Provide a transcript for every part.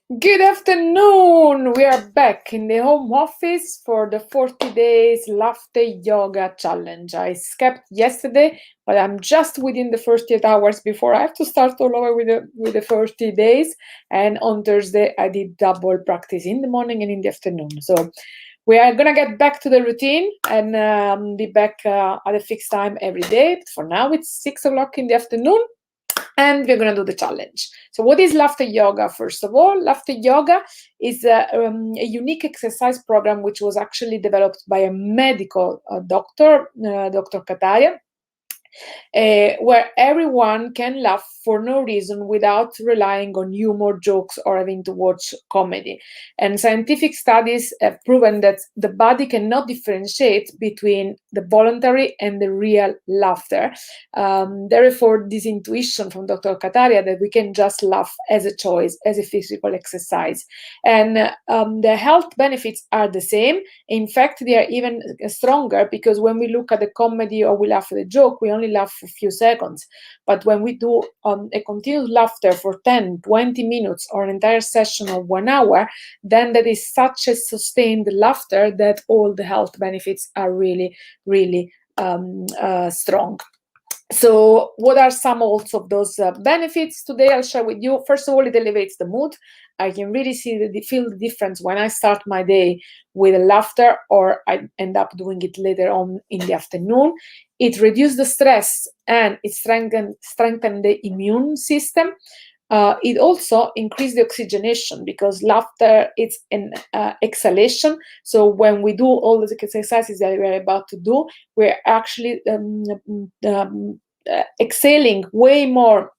Good afternoon. We are back in the home office for the 40 days laughter yoga challenge. I skipped yesterday, but I'm just within the first 8 hours before I have to start all over with the 40 days. And on Thursday, I did double practice in the morning and in the afternoon. So we are gonna get back to the routine and be back at a fixed time every day. But for now, it's 6 o'clock in the afternoon. And we're going to do the challenge. So what is laughter yoga? First of all, laughter yoga is a unique exercise program which was actually developed by a medical doctor, Dr. Katia, where everyone can laugh for no reason without relying on humor, jokes, or having to watch comedy. And scientific studies have proven that the body cannot differentiate between the voluntary and the real laughter. Therefore, this intuition from Dr. Kataria that we can just laugh as a choice, as a physical exercise. And the health benefits are the same. In fact, they are even stronger because when we look at the comedy or we laugh at a joke, we only laugh for a few seconds. But when we do a continuous laughter for 10, 20 minutes or an entire session of 1 hour, then that is such a sustained laughter that all the health benefits are really, really strong. So what are some also of those benefits? Today I'll share with you. First of all, it elevates the mood. I can really feel the difference when I start my day with laughter or I end up doing it later on in the afternoon. It reduces the stress and it strengthens the immune system. It also increases the oxygenation because laughter is an exhalation. So when we do all the exercises that we're about to do, we're actually exhaling way more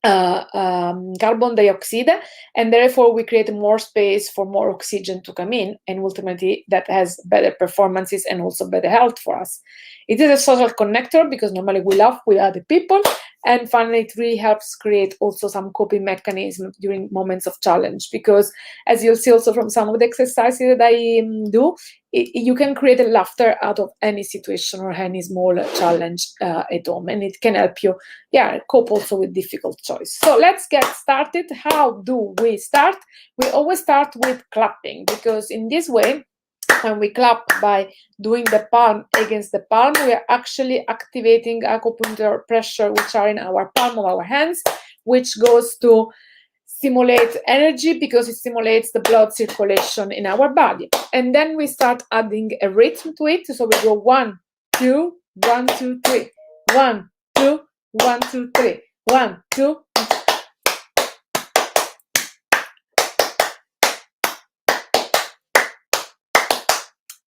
carbon dioxide, and therefore we create more space for more oxygen to come in, and ultimately that has better performances and also better health for us. It is a social connector because normally we laugh with other people, and finally it really helps create also some coping mechanism during moments of challenge, because as you'll see also from some of the exercises that I do, you can create a laughter out of any situation or any small challenge at home, and it can help you cope also with difficult choice. So let's get started. How do we start? We always start with clapping, because in this way, when we clap by doing the palm against the palm, we are actually activating acupuncture pressure, which are in our palm of our hands, which goes to stimulate energy because it stimulates the blood circulation in our body. And then we start adding a rhythm to it. So we go 1, 2, 1, 2, 3, 1, 2, 1, 2, 3, 1, 2.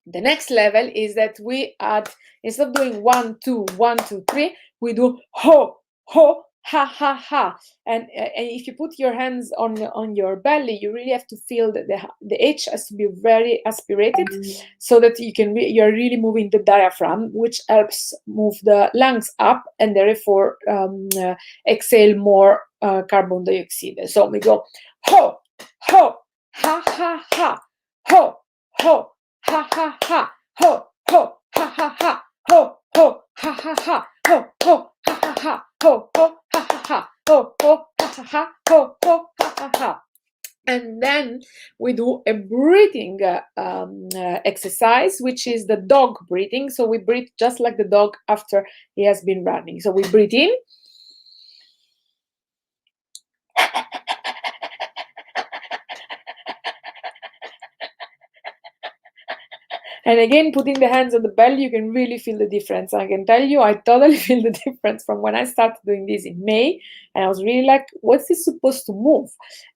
The next level is that we add, instead of doing 1, 2, 1, 2, 3, we do ho, ho, ha, ha, ha. And if you put your hands on your belly, you really have to feel that the H has to be very aspirated, so that you're really moving the diaphragm, which helps move the lungs up and therefore exhale more carbon dioxide. So we go ho, ho, ha, ha, ha, ho, ho, ha ha ha, ho ho, ha ha ha, ho ho, ha ha ha, ho ho, ha ha ha, ho ho, ha ha ha, ho ho, ha ha ha, ho ho, ha ha ha. And then we do a breathing exercise, which is the dog breathing. So we breathe just like the dog after he has been running. So we breathe in. And again, putting the hands on the belly, you can really feel the difference. I can tell you, I totally feel the difference from when I started doing this in May. And I was really like, what's this supposed to move?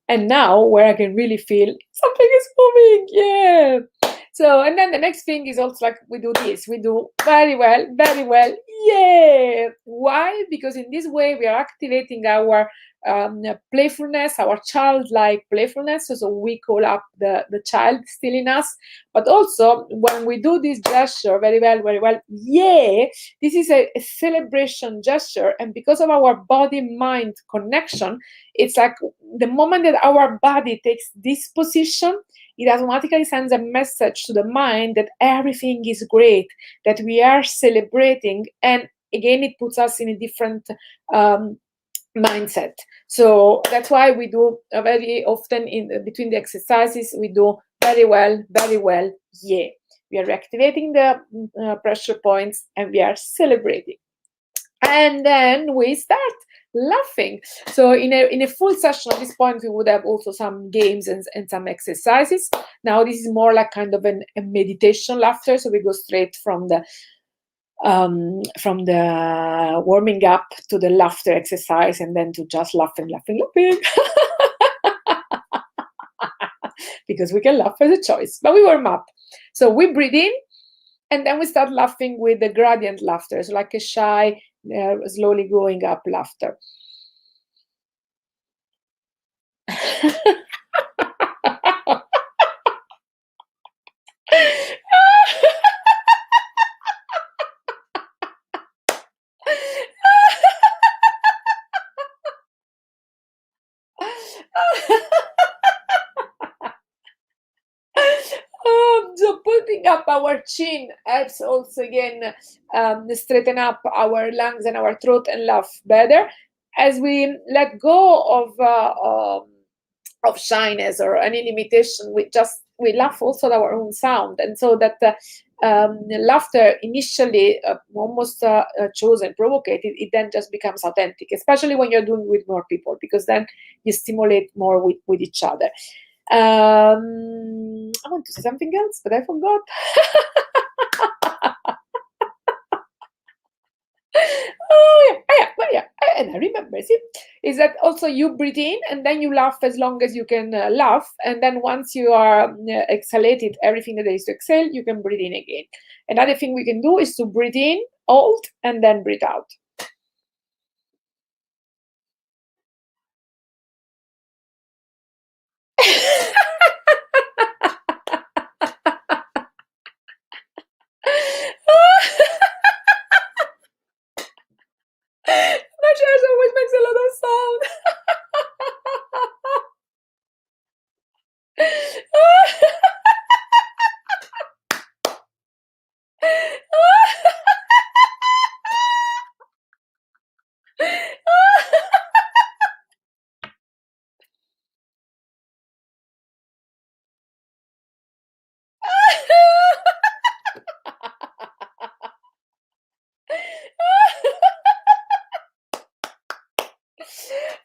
And now, where I can really feel something is moving, yeah. So, and then the next thing is also like we do this. We do very well, yeah. Why? Because in this way, we are activating our playfulness, our childlike playfulness. So we call up the child still in us. But also, when we do this gesture very well, yeah, this is a celebration gesture. And because of our body-mind connection, it's like the moment that our body takes this position, it automatically sends a message to the mind that everything is great, that we are celebrating. And again, it puts us in a different mindset. So that's why we do very often in between the exercises we do very well, yeah. We are reactivating the pressure points and we are celebrating, and then we start laughing. So in a full session at this point we would have also some games and some exercises. Now this is more like kind of a meditation laughter, so we go straight from the warming up to the laughter exercise, and then to just laughing because we can laugh as a choice, but we warm up. So we breathe in and then we start laughing with the gradient laughter, so like a shy, slowly going up laughter. So putting up our chin helps also again straighten up our lungs and our throat and laugh better. As we let go of shyness or any limitation, we laugh also at our own sound, and so that laughter initially almost chosen, provoked, it then just becomes authentic, especially when you're doing with more people, because then you stimulate more with each other. I want to say something else, but I forgot. Yeah, and I remember. See, is that also you breathe in and then you laugh as long as you can laugh, and then once you are exhalated everything that there is to exhale, you can breathe in again. Another thing we can do is to breathe in, hold, and then breathe out. My chairs always makes a lot of sound.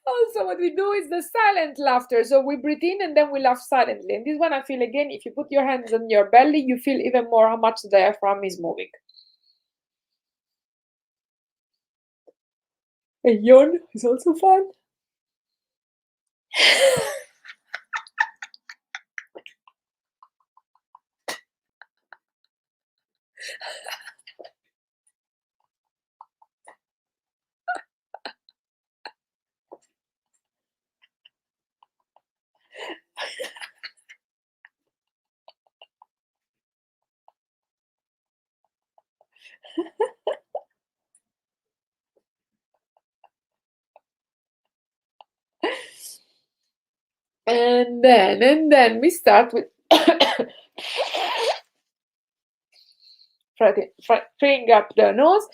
Also, what we do is the silent laughter. So we breathe in and then we laugh silently. And this one, I feel again, if you put your hands on your belly, you feel even more how much the diaphragm is moving. A yawn is also fun. And then we start with freeing up the nose.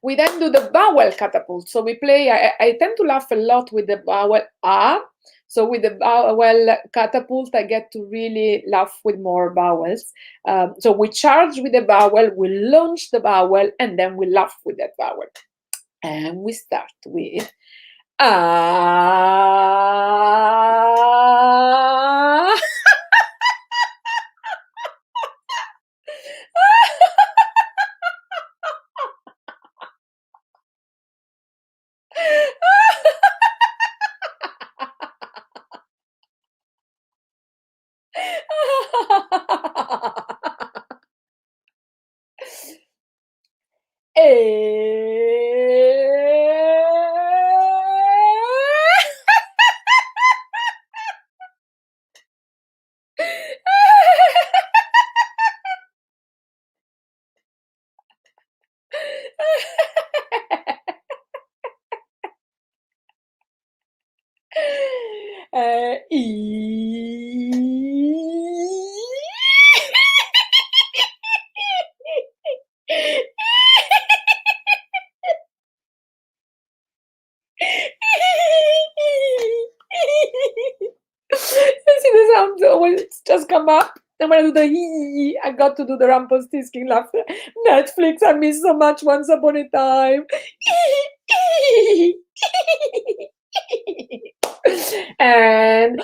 We then do the vowel catapult. So we play, I tend to laugh a lot with the vowel ah. So with the vowel catapult, I get to really laugh with more vowels. So we charge with the vowel, we launch the vowel, and then we laugh with that vowel. And we start with ah. So when it's just come up, and when I do the hee, I got to do the Rumpelstiltskin laughter. Netflix, I miss so much Once Upon a Time. And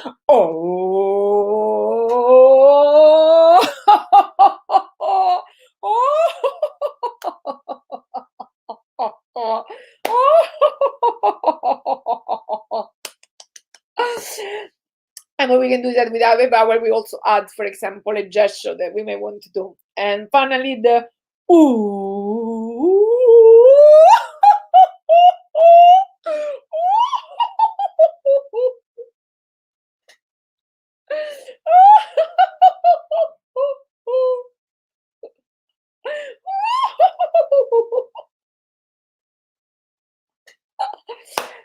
and when we can do that with other vowel, we also add, for example, a gesture that we may want to do. And finally, the ooh.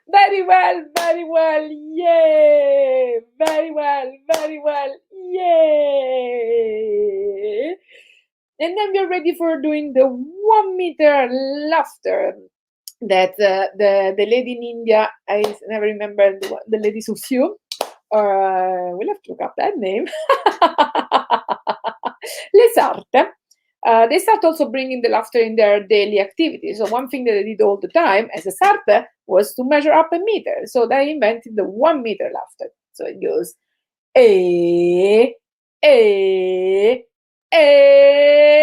Very well, yay! Very well, yay! And then we're ready for doing the 1 meter laughter that the lady in India, I never remember the lady Sufiu, or we'll have to look up that name. Le Sarte. They start also bringing the laughter in their daily activities. So one thing that they did all the time as a Sarte was to measure up a meter. So they invented the 1 meter laughter. So it goes eh, eh, eh.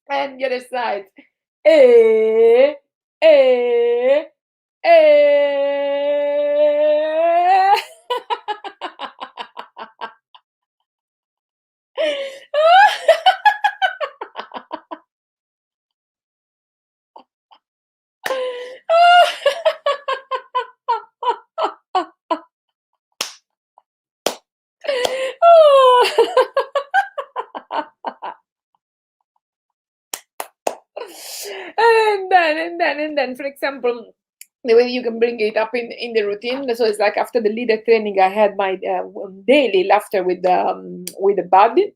And the other side. Eh, eh, eh. And then, for example, the way you can bring it up in the routine. So it's like after the leader training, I had my daily laughter with the buddy.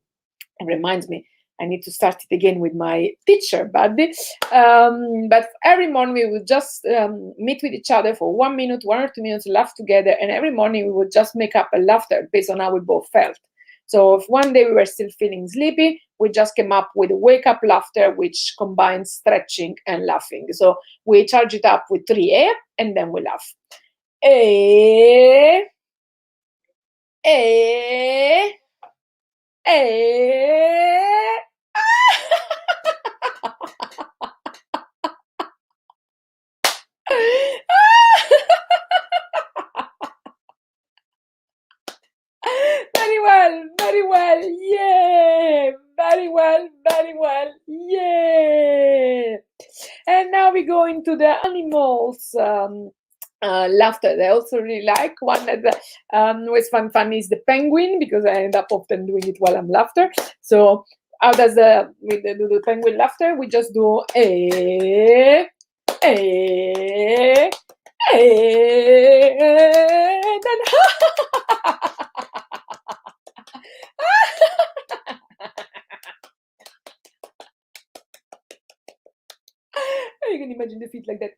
It reminds me, I need to start it again with my teacher buddy. But every morning we would just meet with each other for 1 minute, 1 or 2 minutes, laugh together, and every morning we would just make up a laughter based on how we both felt. So if one day we were still feeling sleepy, we just came up with a wake-up laughter, which combines stretching and laughing. So we charge it up with 3 air, and then we laugh. Eh, eh, eh. Very well, yeah. Very well, yeah. And now we go into the animals laughter that I also really like. One that was fun is the penguin, because I end up often doing it while I'm laughter. So how does do the penguin laughter? We just do eh, eh, and then you can imagine the feet like that.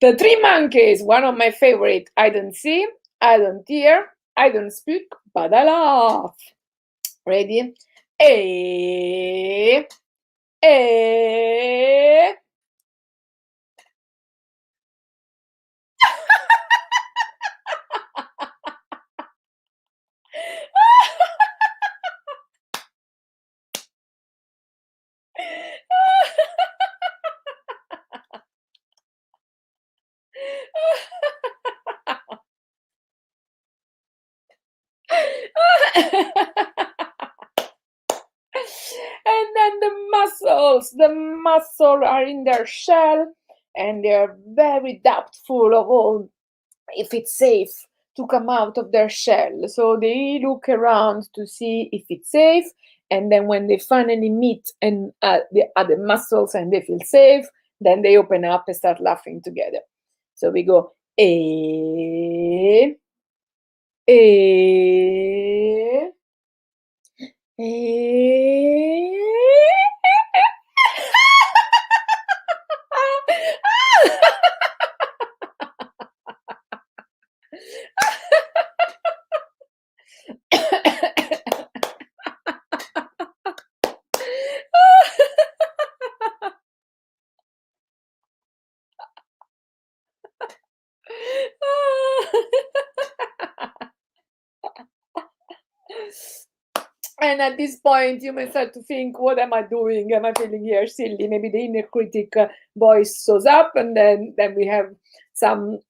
The 3 monkeys, one of my favorite. I don't see, I don't hear, I don't speak, but I laugh. Ready? Eh, eh. And then the muscles are in their shell, and they're very doubtful of all if it's safe to come out of their shell. So they look around to see if it's safe, and then when they finally meet and the other muscles and they feel safe, then they open up and start laughing together. So we go a, a. And at this point, you may start to think, what am I doing? Am I feeling here silly? Maybe the inner critic voice shows up, and then we have some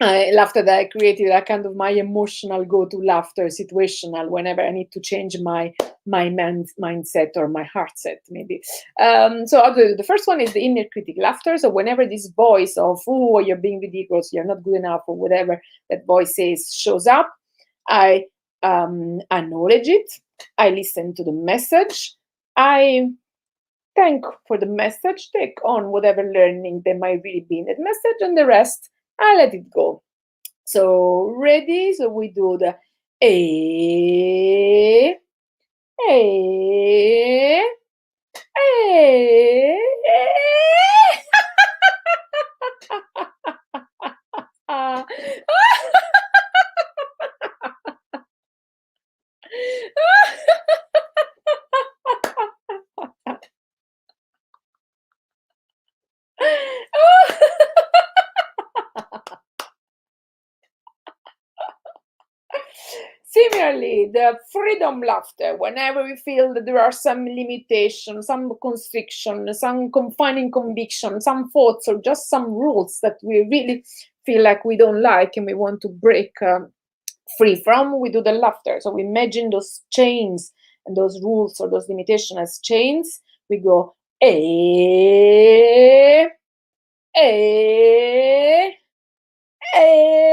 laughter that I created, a kind of my emotional go-to laughter, situational, whenever I need to change my mindset or my heart set, maybe. So the first one is the inner critic laughter. So whenever this voice of, oh, you're being ridiculous, you're not good enough, or whatever that voice says shows up, I acknowledge it. I listen to the message. I thank for the message, take on whatever learning there might really be in that message, and the rest, I let it go. So ready? So we do the a, a, a. Similarly, the freedom laughter, whenever we feel that there are some limitations, some constriction, some confining conviction, some thoughts, or just some rules that we really feel like we don't like and we want to break free from, we do the laughter. So we imagine those chains and those rules or those limitations as chains. We go, eh, eh, eh.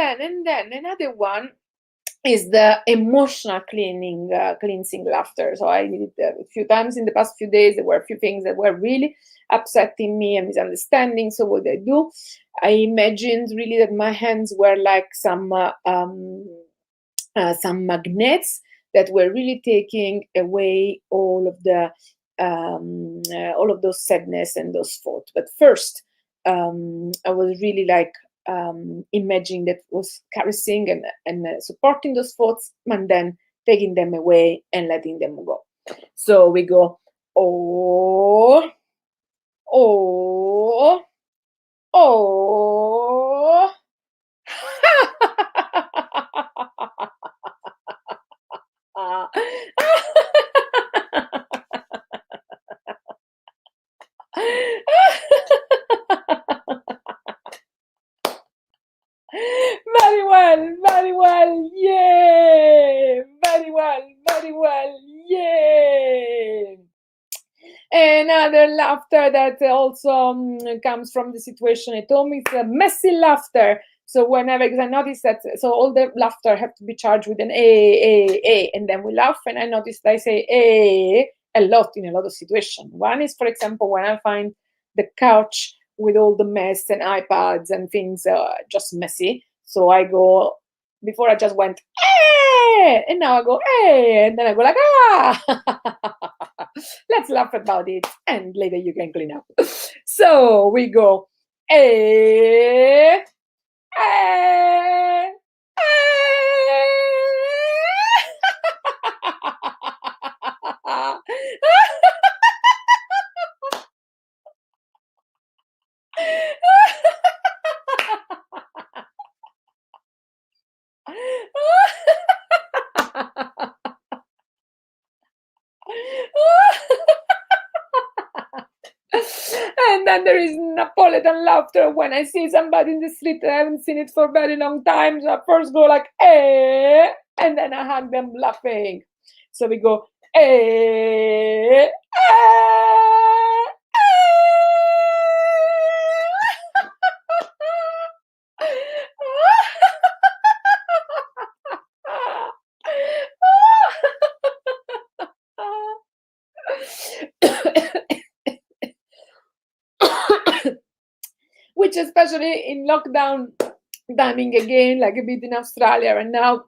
And then another one is the emotional cleansing laughter. So I did it a few times in the past few days. There were a few things that were really upsetting me and misunderstanding. So what I do, I imagined really that my hands were like some magnets that were really taking away all of those sadness and those thoughts. But first, I was really like imagining that was caressing and supporting those thoughts, and then taking them away and letting them go. So we go, oh, oh, oh. Very well, very well, yay! Very well, yay! Another laughter that also comes from the situation at home is messy laughter. So whenever, because I notice that, so all the laughter have to be charged with an a, and then we laugh, and I noticed I say a lot in a lot of situations. One is, for example, when I find the couch with all the mess and iPads and things just messy. So I go, before I just went, and now I go, and then I go like, let's laugh about it, and later you can clean up. So we go, And then there is Napoleon Laughter. When I see somebody in the street, I haven't seen it for a very long time. So I first go like, eh, and then I hug them laughing. So we go, eh, eh, which especially in lockdown timing again, like a bit in Australia right now,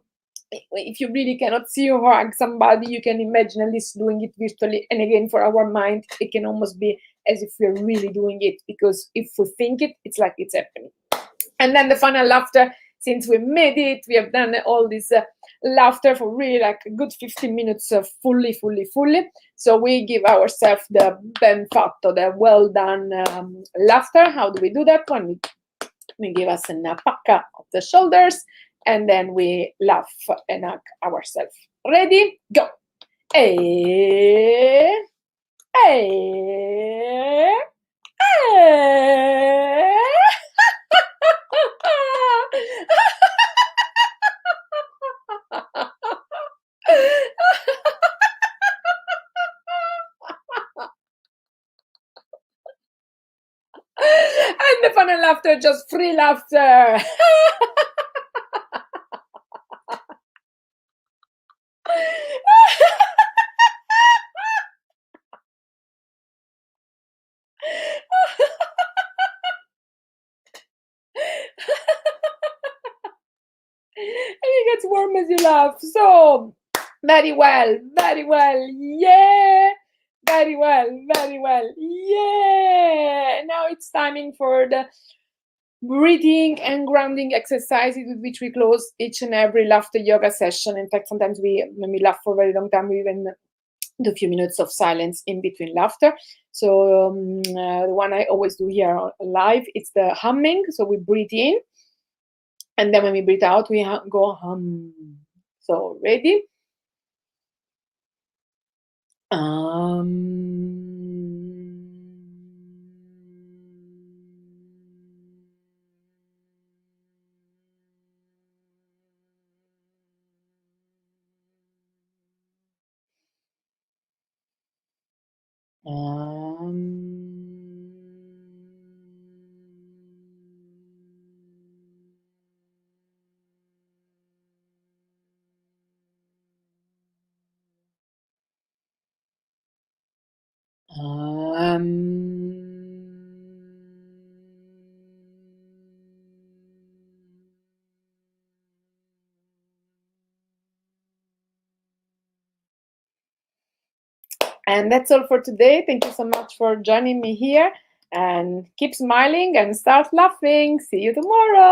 if you really cannot see or hug somebody, you can imagine at least doing it virtually. And again, for our mind, it can almost be as if we're really doing it, because if we think it, it's like it's happening. And then the final laughter, since we made it, we have done all this laughter for really like a good 15 minutes fully. So we give ourselves the ben fatto, the well done laughter. How do we do that one? We give us a pacca of the shoulders, and then we laugh and hug ourselves. Ready? Go! Eh, eh, eh. And the final laughter, just free laughter. And it gets warm as you laugh. So very well, yeah. Very well, yeah. Now it's timing for the breathing and grounding exercises with which we close each and every laughter yoga session. In fact, sometimes when we laugh for a very long time, we even do a few minutes of silence in between laughter. So the one I always do here live, it's the humming. So we breathe in, and then when we breathe out, we go hum. So ready? And that's all for today. Thank you so much for joining me here, and keep smiling and start laughing. See you tomorrow.